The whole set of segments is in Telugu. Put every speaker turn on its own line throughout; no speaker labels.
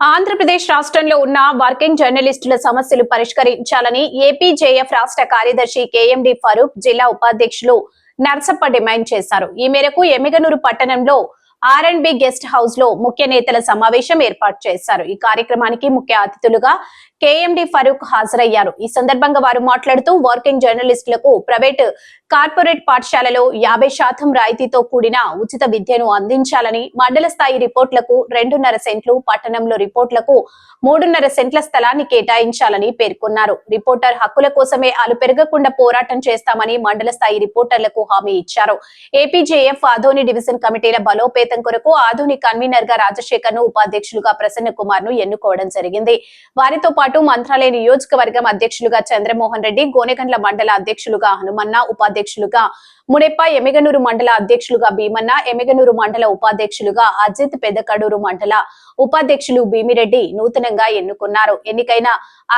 ఆంధ్రప్రదేశ్ రాష్ట్రంలో ఉన్న వర్కింగ్ జర్నలిస్టుల సమస్యలు పరిష్కరించాలని ఏపీజేఎఫ్ రాష్ట్ర కార్యదర్శి కేఎండి ఫరూక్ జిల్లా ఉపాధ్యక్షులు నర్సప్ప డిమాండ్ చేశారు. ఈ మేరకు ఎమ్మిగనూరు పట్టణంలో R&B గెస్ట్ హౌస్ లో ముఖ్య నేతల సమావేశం ఏర్పాటు చేశారు. ఈ కార్యక్రమానికి ముఖ్య అతిథులుగా కేఎండి ఫరూక్ హాజరయ్యారు. ఈ సందర్భంగా వారు మాట్లాడుతూ వర్కింగ్ జర్నలిస్టులకు ప్రైవేట్ కార్పొరేట్ పాఠశాలలో 50% రాయితీతో కూడిన ఉచిత విద్యను అందించాలని, మండల స్థాయి రిపోర్టులకు 2.5 సెంట్లు, పట్టణంలో రిపోర్టులకు 3.5 సెంట్ల స్థలాన్ని కేటాయించాలని పేర్కొన్నారు. రిపోర్టర్ హక్కుల కోసమే అలుపెరగకుండా పోరాటం చేస్తామని మండల స్థాయి రిపోర్టర్లకు హామీ ఇచ్చారు. ఏపీజేఎఫ్ ఆదోని డివిజన్ కమిటీల బలోపేతం కొరకు ఆదోని కన్వీనర్ గా రాజశేఖర్ ను, ఉపాధ్యక్షులుగా ప్రసన్న కుమార్ ను ఎన్నుకోవడం జరిగింది. వారితో పాటు మంత్రాలయ నియోజకవర్గం అధ్యక్షులుగా చంద్రమోహన్ రెడ్డి, గోనెగండ్ల మండల అధ్యక్షులుగా హనుమన్న, ఉపాధ్యక్షులుగా మునెప్ప, ఎమ్మిగనూరు మండల అధ్యక్షులుగా భీమన్న, ఎమ్మిగనూరు మండల ఉపాధ్యక్షులుగా అజిత్, పెద్దకడూరు మండల ఉపాధ్యక్షులు భీమిరెడ్డి నూతనంగా ఎన్నుకున్నారు. ఎన్నికైన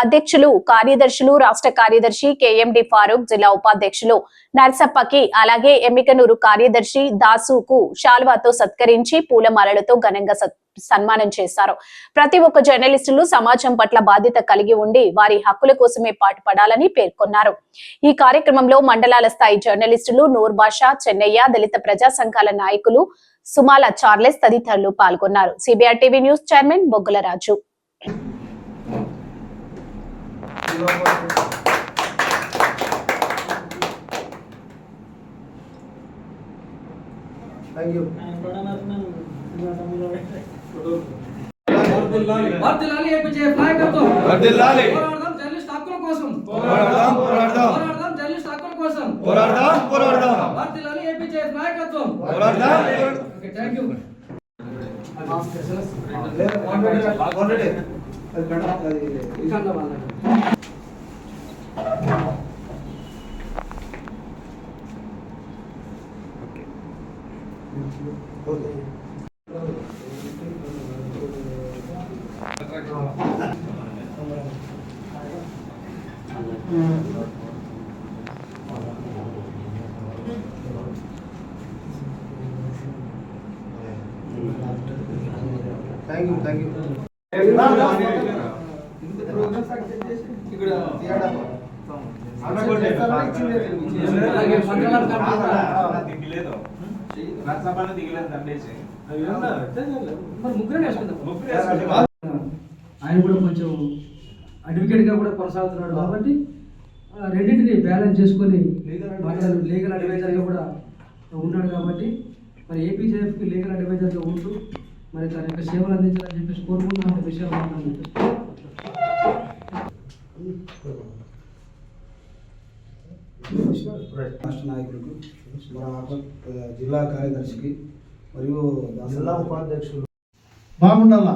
అధ్యక్షులు, కార్యదర్శులు రాష్ట్ర కార్యదర్శి కేఎండి ఫారూక్, జిల్లా ఉపాధ్యక్షులు నర్సప్పకి, అలాగే ఎమ్మిగనూరు కార్యదర్శి దాసుకు శాల్వాతో సత్కరించి పూలమాలలతో ఘనంగా సన్మానం చేశారు. ప్రతి ఒక్క జర్నలిస్టులు సమాజం పట్ల బాధ్యత కలిగి ఉండి వారి హక్కుల కోసమే పాటుపడాలని పేర్కొన్నారు. ఈ కార్యక్రమంలో మండలాల స్థాయి జర్నలిస్టులు నూర్ బాషా, చెన్నయ్య, దళిత ప్రజా సంఘాల నాయకులు సుమాల చార్లెస్ తదితరులు పాల్గొన్నారు. సిబిఆర్ టీవీ న్యూస్ చైర్మన్ బొగ్గుల రాజు.
వర్ధిల్లాలి ఏపీజేఎఫ్ నాయకత్వం.
వర్ధిల్లాలి.
పోరాడదాం జర్నలిస్ట్ హక్కుల కోసం.
పోరాడదాం
జర్నలిస్ట్ హక్కుల కోసం. వర్ధిల్లాలి ఏపీజేఎఫ్ నాయకత్వం. Okay, thank you.
Thank you.
ఆయన కూడా కొంచెం అడ్వకేట్ గా కూడా కొనసాగుతున్నాడు కాబట్టి రెండింటిని బ్యాలెన్స్ చేసుకొని లీగల్ అడ్వైజర్ గా కూడా ఉన్నాడు కాబట్టి మరి ఏపీజేఎఫ్ కి లీగల్ అడ్వైజర్ గా ఉంటూ మరి తన యొక్క సేవలు అందించాలని చెప్పేసి కోరుకుంటున్న విషయాలు
రాష్ట్ర నాయకులకు, మన జిల్లా కార్యదర్శికి మరియు జిల్లా ఉపాధ్యక్షులు
బాగుండాలా.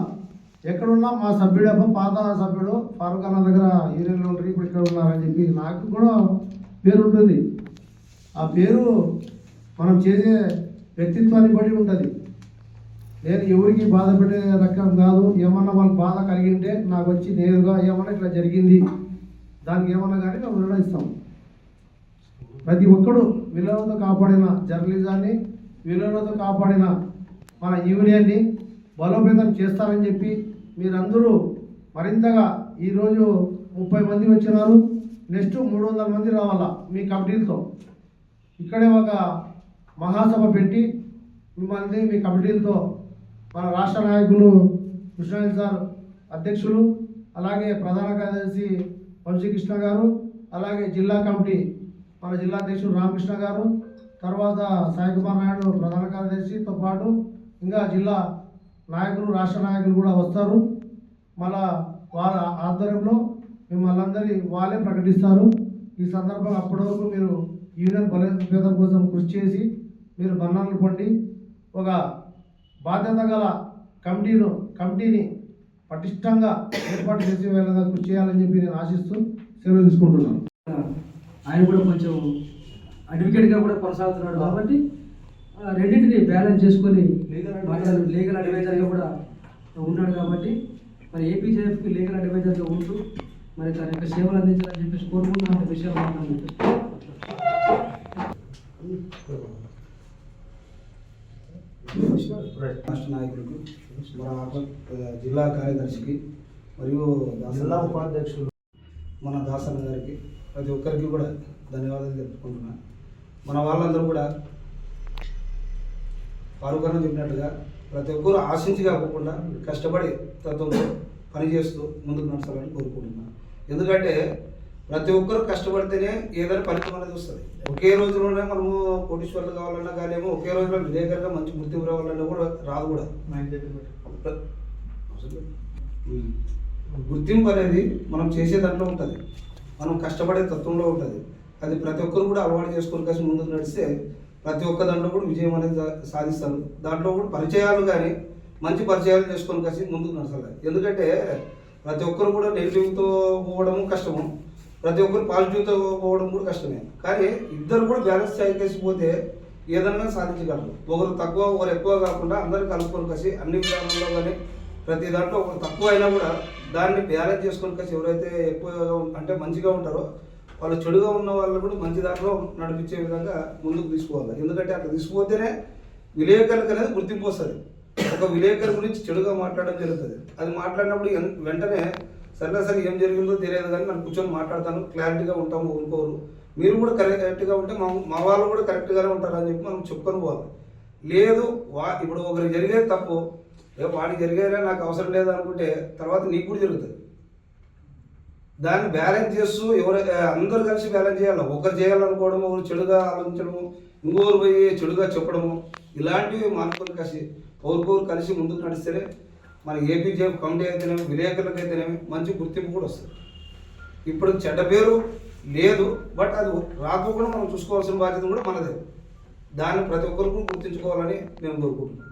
ఎక్కడున్నా మా సభ్యుడు, పాత సభ్యుడు ఫారూక్ అన్న దగ్గర యూనియన్లో ఉంటారు, ఇప్పుడు ఇక్కడ ఉన్నారని చెప్పి నాకు కూడా పేరు ఉంటుంది. ఆ పేరు మనం చేసే వ్యక్తిత్వాన్ని బట్టి ఉంటుంది. నేను ఎవరికి బాధ పెట్టే రకం కాదు. ఏమన్నా వాళ్ళకి బాధ కలిగింటే నాకు వచ్చి నేరుగా ఏమన్నా ఇట్లా జరిగింది దానికి ఏమన్నా కానీ మేము నిర్ణయిస్తాం. ప్రతి ఒక్కడు విలువలతో కాపాడిన జర్నలిజాన్ని, విలువలతో కాపాడిన మన యూనియన్ని బలోపేతం చేస్తారని చెప్పి మీరందరూ మరింతగా ఈరోజు 30 మంది వచ్చినారు. నెక్స్ట్ 300 మంది రావాలా మీ కమిటీలతో. ఇక్కడే ఒక మహాసభ పెట్టి మిమ్మల్ని మీ కమిటీలతో మన రాష్ట్ర నాయకులు కృష్ణారెడ్డి సార్ అధ్యక్షులు, అలాగే ప్రధాన కార్యదర్శి వంశీకృష్ణ గారు, అలాగే జిల్లా కమిటీ మన జిల్లా అధ్యక్షుడు రామకృష్ణ గారు, తర్వాత సాయికుమార్ నాయుడు ప్రధాన కార్యదర్శితో పాటు ఇంకా జిల్లా నాయకులు, రాష్ట్ర నాయకులు కూడా వస్తారు. మళ్ళా వాళ్ళ ఆధ్వర్యంలో మిమ్మల్ని వాళ్ళే ప్రకటిస్తారు. ఈ సందర్భంగా అప్పటి వరకు మీరు యూనియన్ బలోపేతం కోసం కృషి చేసి మీరు బన్నాలు పొంది ఒక బాధ్యత గల కమిటీని పటిష్టంగా ఏర్పాటు చేసే విధంగా కృషి చేయాలని చెప్పి నేను ఆశిస్తూ సెలవు తీసుకుంటున్నాను.
ఆయన కూడా కొంచెం అడ్వకేట్ గా కూడా కొనసాగుతున్నాడు కాబట్టి రెండింటిని బ్యాలెన్స్ చేసుకొని లీగల్ అడ్వైజర్ గా కూడా ఉన్నాడు కాబట్టి మరి ఏపీజేఎఫ్ కి లీగల్ అడ్వైజర్ గా ఉంటూ మరి తన యొక్క సేవలు అందించాలని చెప్పేసి కోరుకుంటున్న విషయాలు
రాష్ట్ర నాయకులకు, మన జిల్లా కార్యదర్శికి మరియు జిల్లా ఉపాధ్యక్షులు మన దాసన్ గారికి, ప్రతి ఒక్కరికి కూడా ధన్యవాదాలు తెలుపుకుంటున్నాను. మన వాళ్ళందరూ కూడా పాల్గొనని చెప్పినట్టుగా ప్రతి ఒక్కరు ఆశించి కాకుండా కష్టపడి తత్వంతో పనిచేస్తూ ముందుకు నడచాలని కోరుకుంటున్నాను. ఎందుకంటే ప్రతి ఒక్కరు కష్టపడితేనే ఏదైనా ఫలితం అనేది వస్తుంది. ఒకే రోజులోనే మనము కోటీశ్వర్లు కావాలన్నా కానీ ఒకే రోజులో విలేకరుగా మంచి గుర్తింపు రావాలన్నా కూడా రాదు. కూడా గుర్తింపు అనేది మనం చేసే దాంట్లో ఉంటుంది, మనం కష్టపడే తత్వంలో ఉంటుంది. అది ప్రతి ఒక్కరు కూడా అలవాటు చేసుకొని కలిసి ముందుకు నడిస్తే ప్రతి ఒక్క దాంట్లో కూడా విజయం అనేది సాధిస్తారు. దాంట్లో కూడా పరిచయాలు కానీ మంచి పరిచయాలు చేసుకొని కలిసి ముందుకు నడచాలి. ఎందుకంటే ప్రతి ఒక్కరు కూడా నెగిటివ్తో పోవడము కష్టము, ప్రతి ఒక్కరు పాజిటివ్తో పోవడం కూడా కష్టమే. కానీ ఇద్దరు కూడా బ్యాలెన్స్ చేసిపోతే ఏదైనా సాధించగలరు. ఒకరు తక్కువ ఒకరు ఎక్కువ కాకుండా అందరూ కలుపుకొని కలిసి అన్ని విధానాల్లో కానీ ప్రతి దాంట్లో ఒకరు తక్కువ అయినా కూడా దాన్ని బ్యాలెన్స్ చేసుకొని కలిసి ఎవరైతే ఎక్కువగా అంటే మంచిగా ఉంటారో వాళ్ళు చెడుగా ఉన్న వాళ్ళు కూడా మంచి దాంట్లో నడిపించే విధంగా ముందుకు తీసుకోవాలి. ఎందుకంటే అట్లా తీసుకుపోతేనే విలేకరులకు అనేది గుర్తింపు వస్తుంది. ఒక విలేకరు గురించి చెడుగా మాట్లాడడం జరుగుతుంది. అది మాట్లాడినప్పుడు వెంటనే సరే ఏం జరిగిందో తెలియదు కానీ మనం కూర్చొని మాట్లాడతాను, క్లారిటీగా ఉంటాము, ఊరుకోరు. మీరు కూడా కరెక్ట్గా ఉంటే మా వాళ్ళు కూడా కరెక్ట్గానే ఉంటారు అని చెప్పి మనం చెప్పుకొని పోవాలి. లేదు ఇప్పుడు ఒకరికి జరిగేది తప్పు, వాడికి జరిగేదే నాకు అవసరం లేదు అనుకుంటే తర్వాత నీకు కూడా జరుగుతుంది. దాన్ని బ్యాలెన్స్ చేస్తూ అందరూ కలిసి బ్యాలెన్స్ చేయాలి. ఒకరు చేయాలనుకోవడము, ఒకరు చెడుగా ఆలోచించడము, ఇంకోరు పోయి చెడుగా చెప్పడము, ఇలాంటివి మానుకొని కలిసి ఒకరికొరు కలిసి ముందుకు నడిస్తేనే మన ఏపీజేఎఫ్ కమిటీ అయితేనేమి విలేకరులకు అయితేనేమి మంచి గుర్తింపు కూడా వస్తుంది. ఇప్పుడు చెడ్డ పేరు లేదు, బట్ అది రాకపోకుండా మనం చూసుకోవాల్సిన బాధ్యత కూడా మనదే. దాన్ని ప్రతి ఒక్కరికి గుర్తించుకోవాలని నేను కోరుకుంటున్నాను.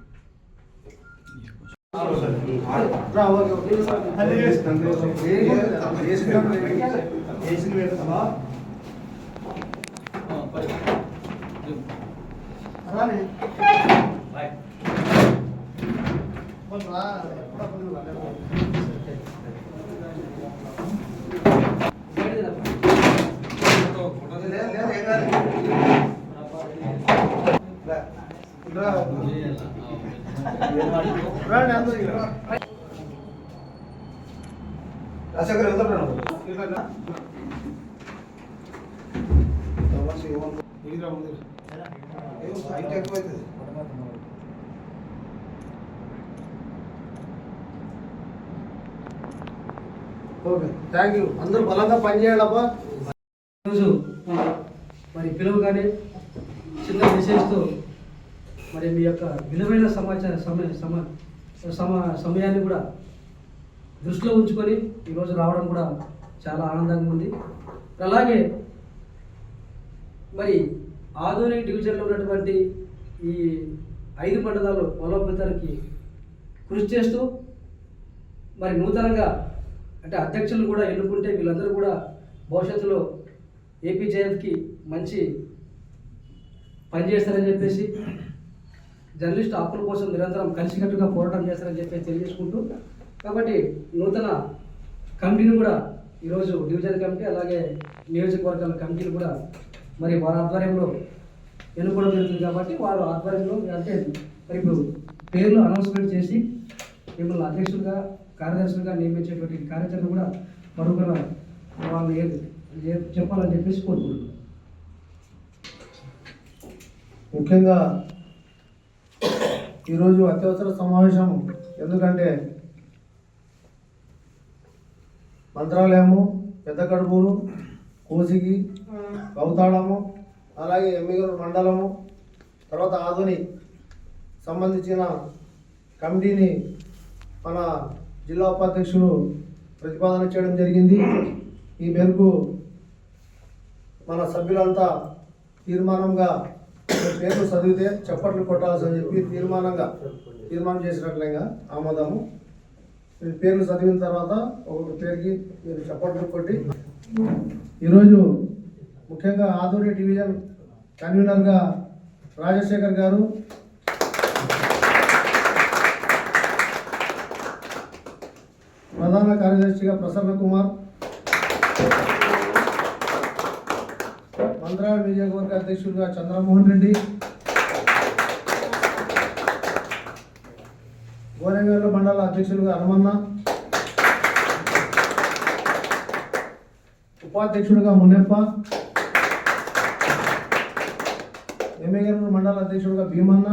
రాజశేఖర్ వెళ్తాడు ఎక్కువైతుంది.
Okay, thank you. అందరూ బలంగా పనిచేయాలబ్బా.
ఈరోజు మరి పిలువగానే చిన్న మెసేజ్తో మరి మీ యొక్క విలువైన సమయాన్ని కూడా దృష్టిలో ఉంచుకొని ఈరోజు రావడం కూడా చాలా ఆనందంగా ఉంది. అలాగే మరి ఆదోని డివిజన్లో ఉన్నటువంటి ఈ 5 మండలాలు బలోపేతానికి కృషి చేస్తూ మరి నూతనంగా అంటే అధ్యక్షులు కూడా ఎన్నుకుంటే వీళ్ళందరూ కూడా భవిష్యత్తులో ఏపీజేఎఫ్కి మంచి పనిచేస్తారని చెప్పేసి జర్నలిస్ట్ హక్కుల కోసం నిరంతరం కలిసికట్టుగా పోరాటం చేస్తారని చెప్పేసి తెలియజేసుకుంటూ, కాబట్టి నూతన కమిటీని కూడా ఈరోజు డివిజన్ కమిటీ అలాగే నియోజకవర్గాల కమిటీలు కూడా మరి వారి ఆధ్వర్యంలో ఎన్నుకోవడం జరుగుతుంది. కాబట్టి వారు ఆధ్వర్యంలో అంటే మరి ఇప్పుడు పేర్లు అనౌన్స్మెంట్ చేసి మిమ్మల్ని అధ్యక్షులుగా కార్యదర్శులుగా నియమించేటువంటి కార్యాచరణ కూడా మరొకరు వాళ్ళు చెప్పాలని చెప్పేసి కోరుకుంటున్నాను.
ముఖ్యంగా ఈరోజు అత్యవసర సమావేశం, ఎందుకంటే మంత్రాలయము, పెద్ద కడుపూరు, కోసిగి, గౌతాళము, అలాగే ఎమ్మిగూరు మండలము, తర్వాత ఆదోని సంబంధించిన కమిటీని మన జిల్లా ఉపాధ్యక్షులు ప్రతిపాదన చేయడం జరిగింది. ఈ మేరకు మన సభ్యులంతా తీర్మానంగా పేర్లు చదివితే చప్పట్లు కొట్టాల్సి చెప్పి తీర్మానం చేసినట్లుగా ఆమోదము. పేర్లు చదివిన తర్వాత ఒక్కొక్క పేరుకి మీరు చప్పట్లు కొట్టి ఈరోజు ముఖ్యంగా ఆదోని డివిజన్ కన్వీనర్గా రాజశేఖర్ గారు, ప్రధాన కార్యదర్శిగా ప్రసన్న కుమార్, మంత్రాల నియోజకవర్గ అధ్యక్షుడిగా చంద్రమోహన్ రెడ్డి, గోనెగల్లు మండల అధ్యక్షులుగా హనుమన్న, ఉపాధ్యక్షుడిగా మునెప్ప, ఎమ్మిగనూరు మండల అధ్యక్షుడిగా భీమన్న,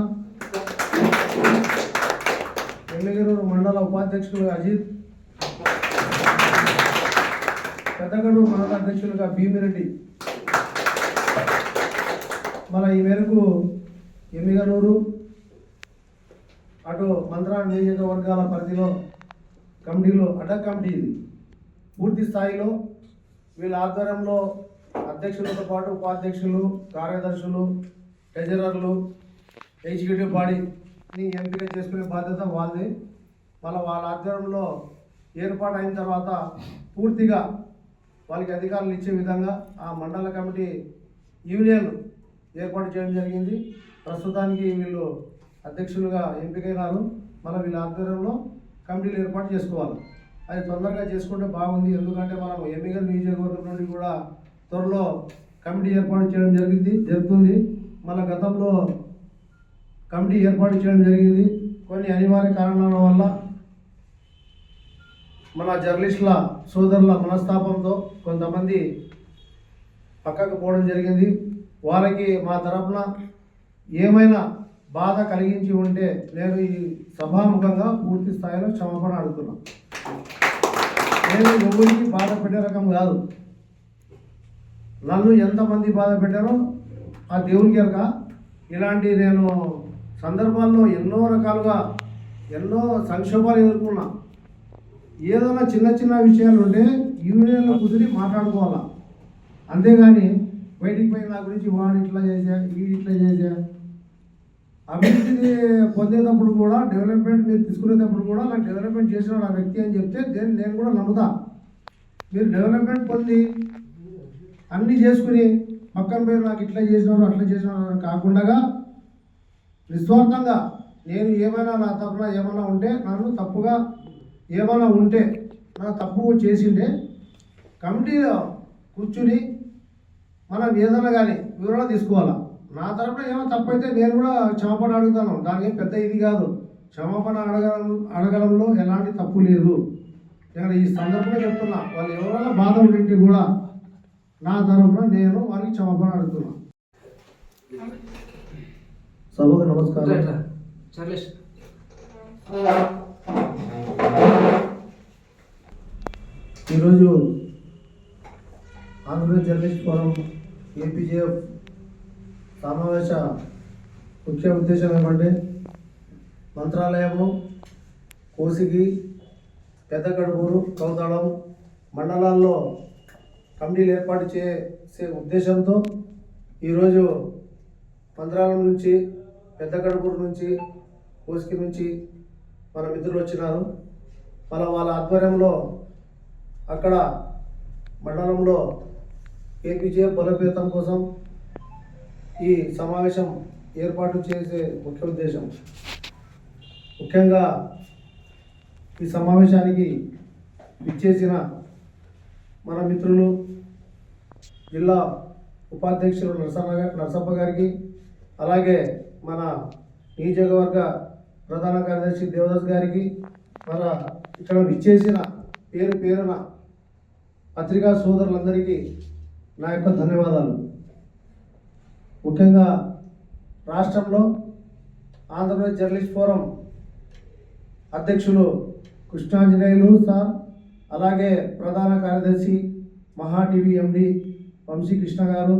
ఎమ్మిగనూరు మండల ఉపాధ్యక్షుడిగా అజిత్, పెద్దగడూరు మండల అధ్యక్షులుగా భీమిరెడ్డి. మన ఈ మేరకు ఎమ్మిగనూరు అటు మంత్రాల నియోజకవర్గాల పరిధిలో కమిటీలో అడ్డ కమిటీ ఇది పూర్తి స్థాయిలో వీళ్ళ ఆధ్వర్యంలో అధ్యక్షులతో పాటు ఉపాధ్యక్షులు, కార్యదర్శులు, ట్రెజరర్లు, ఎగ్జిక్యూటివ్ బాడీని ఎంపిక చేసుకునే బాధ్యత వాళ్ళది. వాళ్ళ ఆధ్వర్యంలో ఏర్పాటు అయిన తర్వాత పూర్తిగా వాళ్ళకి అధికారులు ఇచ్చే విధంగా ఆ మండల కమిటీ యూనియన్ ఏర్పాటు చేయడం జరిగింది. ప్రస్తుతానికి వీళ్ళు అధ్యక్షులుగా ఎంపికైనారు. వీళ్ళ ఆధ్వర్యంలో కమిటీలు ఏర్పాటు చేసుకోవాలి. అది తొందరగా చేసుకుంటే బాగుంది. ఎందుకంటే మనం ఎమ్మిగనూరు నియోజకవర్గం నుండి కూడా త్వరలో కమిటీ ఏర్పాటు చేయడం జరుగుతుంది. మన గతంలో కమిటీ ఏర్పాటు చేయడం జరిగింది. కొన్ని అనివార్య కారణాల వల్ల మన జర్నలిస్టుల సోదరుల మనస్తాపంతో కొంతమంది పక్కకు పోవడం జరిగింది. వాళ్ళకి మా తరఫున ఏమైనా బాధ కలిగించి ఉంటే నేను ఈ సభాముఖంగా పూర్తి స్థాయిలో క్షమాపణ అడుగుతున్నాను. నేను ఎవరికి బాధ పెట్టే రకం కాదు. నన్ను ఎంతమంది బాధ పెట్టారో ఆ దేవునికి ఎరక. ఇలాంటి నేను సందర్భాల్లో ఎన్నో రకాలుగా ఎన్నో సంక్షోభాలు ఎదుర్కొన్నా. ఏదైనా చిన్న చిన్న విషయాలు ఉంటే యూనియన్లో కుదిరి మాట్లాడుకోవాలా. అంతేగాని బయటికి పోయి నా గురించి వాడు ఇట్లా చేసా, వీడు ఇట్లా చేసా. అభివృద్ధిని పొందేటప్పుడు కూడా డెవలప్మెంట్ మీరు తీసుకునేటప్పుడు కూడా నాకు డెవలప్మెంట్ చేసిన ఆ వ్యక్తి అని చెప్తే నేను కూడా నమ్ముతా. మీరు డెవలప్మెంట్ పొంది అన్నీ చేసుకుని పక్కన పోయి నాకు ఇట్లా చేసినారు అట్లా చేసినారు కాకుండా నిస్వార్థంగా నేను ఏమైనా నా తరఫున ఏమైనా ఉంటే నన్ను తప్పుగా ఏమైనా ఉంటే నా తప్పు చేసిండే కమిటీలో కూర్చుని మనం ఏదైనా కానీ వివరణ తీసుకోవాలా. నా తరఫున ఏమో తప్పైతే నేను కూడా క్షమాపణ అడుగుతాను. దానికి పెద్ద ఇది కాదు. క్షమాపణ అడగడంలో ఎలాంటి తప్పు లేదు. నేను ఈ సందర్భంగా చెప్తున్నా, వాళ్ళు ఎవరైనా బాధ ఉంటే కూడా నా తరఫున నేను వారికి క్షమాపణ అడుగుతున్నా. సభకు నమస్కారం. ఈరోజు ఆంధ్రప్రదేశ్ జర్నలిస్ట్ ఫోరం ఏపీజేఎఫ్ సమావేశ ముఖ్య ఉద్దేశం ఏమంటే మంత్రాలయము, కోసిగి, పెద్దకడుపూరు, కౌతాళం మండలాల్లో కమిటీలు ఏర్పాటు చేసే ఉద్దేశంతో ఈరోజు మంత్రాలయం నుంచి, పెద్దకడుపూరు నుంచి, కోసిగి నుంచి మన మిత్రులు వచ్చినారు. వాళ్ళ ఆధ్వర్యంలో అక్కడ మండలంలో ఏపీజేఎఫ్ బలోపేతం కోసం ఈ సమావేశం ఏర్పాటు చేసే ముఖ్య ఉద్దేశం. ముఖ్యంగా ఈ సమావేశానికి ఇచ్చేసిన మన మిత్రులు జిల్లా ఉపాధ్యక్షులు నరసప్ప గారికి, అలాగే మన నియోజకవర్గ ప్రధాన కార్యదర్శి దేవదాస్ గారికి, మన ఇక్కడ ఇచ్చేసిన పేరున పత్రికా సోదరులందరికీ నా యొక్క ధన్యవాదాలు. ముఖ్యంగా రాష్ట్రంలో ఆంధ్రప్రదేశ్ జర్నలిస్ట్ ఫోరం అధ్యక్షులు కృష్ణాంజనేయులు సార్, అలాగే ప్రధాన కార్యదర్శి మహా టీవీ ఎండి వంశీ కృష్ణ గారు,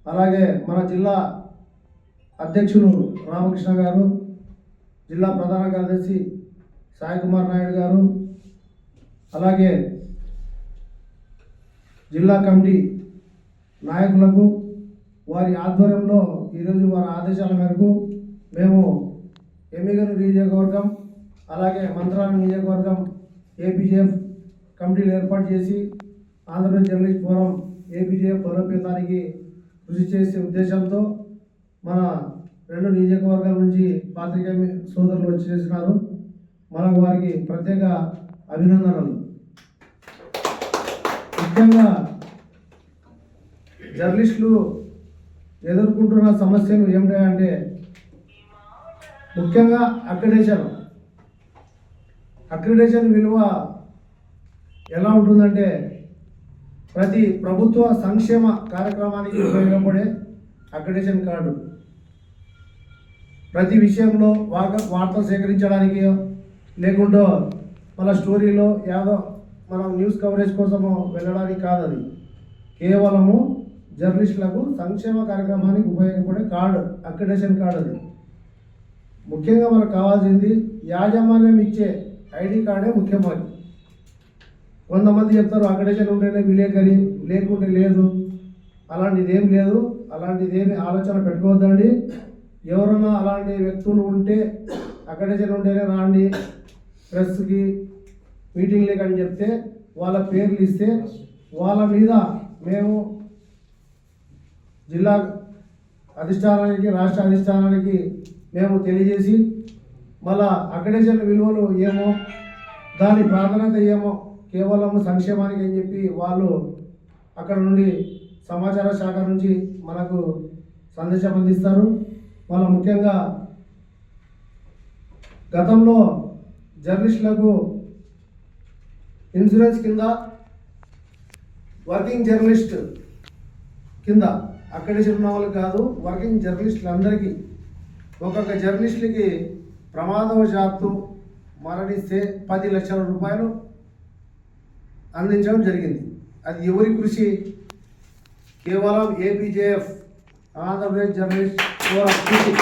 అలాగే మన జిల్లా అధ్యక్షులు రామకృష్ణ గారు, జిల్లా ప్రధాన కార్యదర్శి సాయి కుమార్ నాయుడు గారు, అలాగే జిల్లా కమిటీ నాయకులకు వారి ఆధ్వర్యంలో ఈరోజు వారి ఆదేశాల మేరకు మేము ఎమ్మిగనూరు నియోజకవర్గం అలాగే మంత్రాలయం నియోజకవర్గం ఏపీజేఎఫ్ కమిటీలు ఏర్పాటు చేసి ఆంధ్రప్రదేశ్ జర్నలిస్ట్ ఫోరం ఏపీజేఎఫ్ బలోపేతానికి కృషి చేసే ఉద్దేశంతో మన రెండు నియోజకవర్గాల నుంచి పాత్రికేయ సోదరులు వచ్చి చేసినారు. మనకు వారికి ప్రత్యేక అభినందనలు. ముఖ్యంగా జర్నలిస్టులు ఎదుర్కొంటున్న సమస్యలు ఏమిటంటే ముఖ్యంగా అక్రిడేషన్. అక్రిడేషన్ విలువ ఎలా ఉంటుందంటే ప్రతి ప్రభుత్వ సంక్షేమ కార్యక్రమానికి ఉపయోగపడే అక్రిడేషన్ కార్డు, ప్రతి విషయంలో వార్తలు సేకరించడానికి లేకుంటే మన స్టోరీలో ఏదో మనం న్యూస్ కవరేజ్ కోసము వెళ్ళడానికి కాదు. అది కేవలము జర్నలిస్టులకు సంక్షేమ కార్యక్రమానికి ఉపయోగపడే కార్డు, అక్రిడేషన్ కార్డు. అది ముఖ్యంగా మనకు కావాల్సింది యాజమాన్యం ఇచ్చే ఐడి కార్డే ముఖ్యమైనది. కొంతమంది చెప్తారు అక్రిడేషన్ ఉంటేనే విలేకరి, లేకుంటే లేదు. అలాంటిది ఏం లేదు, అలాంటిది ఏమి ఆలోచన పెట్టుకోవద్దండి. ఎవరన్నా అలాంటి వ్యక్తులు ఉంటే అక్రిడేషన్ ఉంటేనే రాండి ప్రెస్కి, మీటింగ్లకి అని చెప్తే వాళ్ళ పేర్లు ఇస్తే వాళ్ళ మీద మేము జిల్లా అధిష్టానానికి, రాష్ట్ర అధిష్టానానికి మేము తెలియజేసి మళ్ళా అక్రిడేషన్ విలువలు ఏమో, దాని ప్రాధాన్యత ఏమో, కేవలం సంక్షేమానికి అని చెప్పి వాళ్ళు అక్కడ నుండి సమాచార శాఖ నుంచి మనకు సందేశం అందిస్తారు. వాళ్ళ ముఖ్యంగా గతంలో జర్నలిస్టులకు ఇన్సూరెన్స్ కింద, వర్కింగ్ జర్నలిస్ట్ కింద, అక్రిడేషన్ ఉన్న వాళ్ళు కాదు, వర్కింగ్ జర్నలిస్టులందరికీ ఒక్కొక్క జర్నలిస్టులకి ప్రమాదవశాత్తు మరణిస్తే 10 లక్షల రూపాయలు అందించడం జరిగింది. అది ఎవరి కృషి? కేవలం ఏపీజేఎఫ్, ఆంధ్రప్రదేశ్ జర్నలిస్ట్ ఫోరం కృషి.